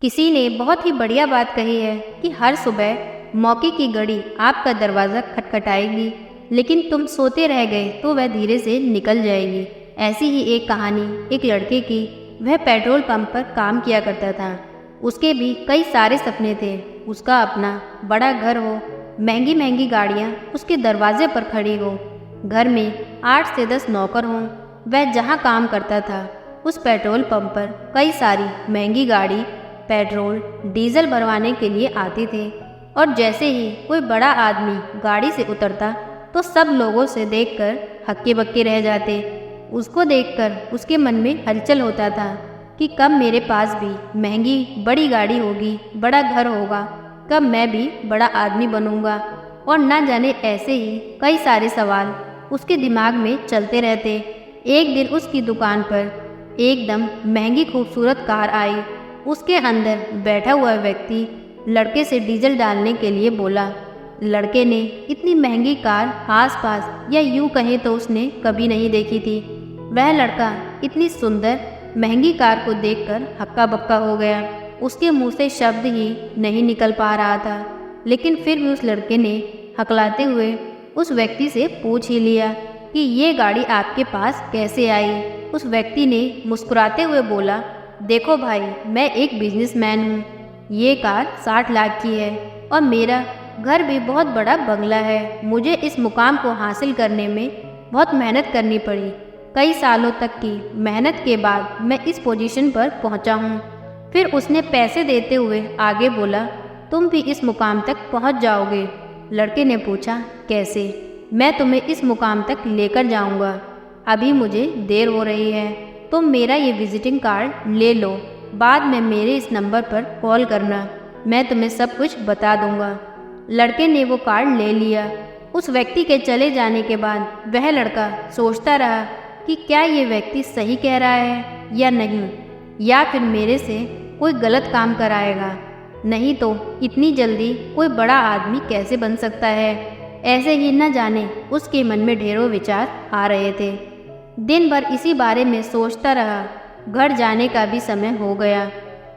किसी ने बहुत ही बढ़िया बात कही है कि हर सुबह मौके की घड़ी आपका दरवाज़ा खटखटाएगी, लेकिन तुम सोते रह गए तो वह धीरे से निकल जाएगी। ऐसी ही एक कहानी एक लड़के की। वह पेट्रोल पंप पर काम किया करता था। उसके भी कई सारे सपने थे। उसका अपना बड़ा घर हो, महंगी महंगी गाड़ियाँ उसके दरवाजे पर खड़ी हो, घर में 8 से 10 नौकर हों। वह जहाँ काम करता था उस पेट्रोल पंप पर कई सारी महंगी गाड़ी पेट्रोल डीजल भरवाने के लिए आते थे, और जैसे ही कोई बड़ा आदमी गाड़ी से उतरता तो सब लोगों से देखकर हक्के बक्के रह जाते। उसको देखकर उसके मन में हलचल होता था कि कब मेरे पास भी महंगी बड़ी गाड़ी होगी, बड़ा घर होगा, कब मैं भी बड़ा आदमी बनूंगा। और ना जाने ऐसे ही कई सारे सवाल उसके दिमाग में चलते रहते। एक दिन उसकी दुकान पर एकदम महंगी खूबसूरत कार आई। उसके अंदर बैठा हुआ व्यक्ति लड़के से डीजल डालने के लिए बोला। लड़के ने इतनी महंगी कार आसपास या यूं कहें तो उसने कभी नहीं देखी थी। वह लड़का इतनी सुंदर महंगी कार को देखकर हक्का बक्का हो गया। उसके मुंह से शब्द ही नहीं निकल पा रहा था, लेकिन फिर भी उस लड़के ने हकलाते हुए उस व्यक्ति से पूछ ही लिया कि ये गाड़ी आपके पास कैसे आई। उस व्यक्ति ने मुस्कुराते हुए बोला, देखो भाई, मैं एक बिजनेसमैन हूँ। ये कार 60 लाख की है और मेरा घर भी बहुत बड़ा बंगला है। मुझे इस मुकाम को हासिल करने में बहुत मेहनत करनी पड़ी। कई सालों तक की मेहनत के बाद मैं इस पोजीशन पर पहुँचा हूँ। फिर उसने पैसे देते हुए आगे बोला, तुम भी इस मुकाम तक पहुँच जाओगे। लड़के ने पूछा, कैसे? मैं तुम्हें इस मुकाम तक लेकर जाऊँगा। अभी मुझे देर हो रही है, तुम मेरा ये विजिटिंग कार्ड ले लो। बाद में मेरे इस नंबर पर कॉल करना, मैं तुम्हें सब कुछ बता दूंगा। लड़के ने वो कार्ड ले लिया। उस व्यक्ति के चले जाने के बाद वह लड़का सोचता रहा कि क्या ये व्यक्ति सही कह रहा है या नहीं, या फिर मेरे से कोई गलत काम कराएगा। नहीं तो इतनी जल्दी कोई बड़ा आदमी कैसे बन सकता है। ऐसे ही न जाने उसके मन में ढेरों विचार आ रहे थे। दिन भर इसी बारे में सोचता रहा। घर जाने का भी समय हो गया।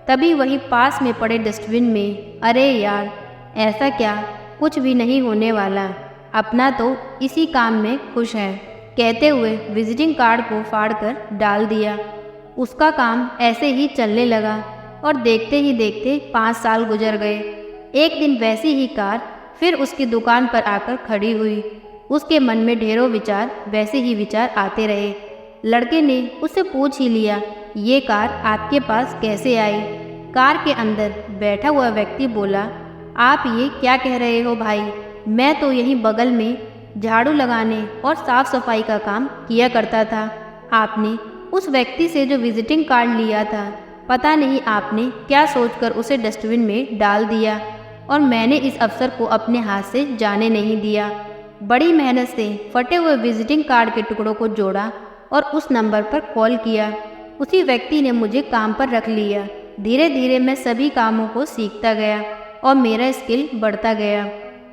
तभी वही पास में पड़े डस्टबिन में, अरे यार, ऐसा क्या, कुछ भी नहीं होने वाला, अपना तो इसी काम में खुश है, कहते हुए विजिटिंग कार्ड को फाड़कर डाल दिया। उसका काम ऐसे ही चलने लगा और देखते ही देखते 5 साल गुजर गए। एक दिन वैसी ही कार फिर उसकी दुकान पर आकर खड़ी हुई। उसके मन में ढेरों विचार, वैसे ही विचार आते रहे। लड़के ने उससे पूछ ही लिया, ये कार आपके पास कैसे आई? कार के अंदर बैठा हुआ व्यक्ति बोला, आप ये क्या कह रहे हो भाई? मैं तो यहीं बगल में झाड़ू लगाने और साफ सफाई का काम किया करता था। आपने उस व्यक्ति से जो विजिटिंग कार्ड लिया था, पता नहीं आपने क्या सोचकर उसे डस्टबिन में डाल दिया, और मैंने इस अफसर को अपने हाथ से जाने नहीं दिया। बड़ी मेहनत से फटे हुए विजिटिंग कार्ड के टुकड़ों को जोड़ा और उस नंबर पर कॉल किया। उसी व्यक्ति ने मुझे काम पर रख लिया। धीरे धीरे मैं सभी कामों को सीखता गया और मेरा स्किल बढ़ता गया।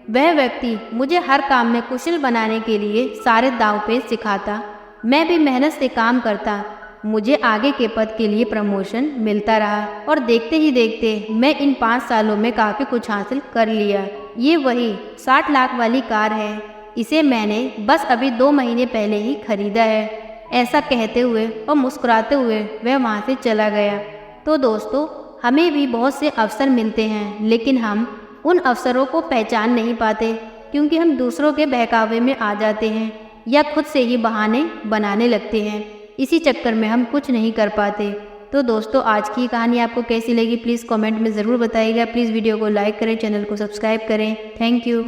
वह व्यक्ति मुझे हर काम में कुशल बनाने के लिए सारे दांव पेच सिखाता। मैं भी मेहनत से काम करता। मुझे आगे के पद के लिए प्रमोशन मिलता रहा, और देखते ही देखते मैं इन 5 सालों में काफ़ी कुछ हासिल कर लिया। ये वही 60 लाख वाली कार है। इसे मैंने बस अभी 2 महीने पहले ही खरीदा है। ऐसा कहते हुए और मुस्कुराते हुए वह वहाँ से चला गया। तो दोस्तों, हमें भी बहुत से अवसर मिलते हैं, लेकिन हम उन अवसरों को पहचान नहीं पाते, क्योंकि हम दूसरों के बहकावे में आ जाते हैं या खुद से ही बहाने बनाने लगते हैं। इसी चक्कर में हम कुछ नहीं कर पाते। तो दोस्तों, आज की कहानी आपको कैसी लगी प्लीज़ कमेंट में ज़रूर बताइएगा। प्लीज़ वीडियो को लाइक करें, चैनल को सब्सक्राइब करें। Thank you.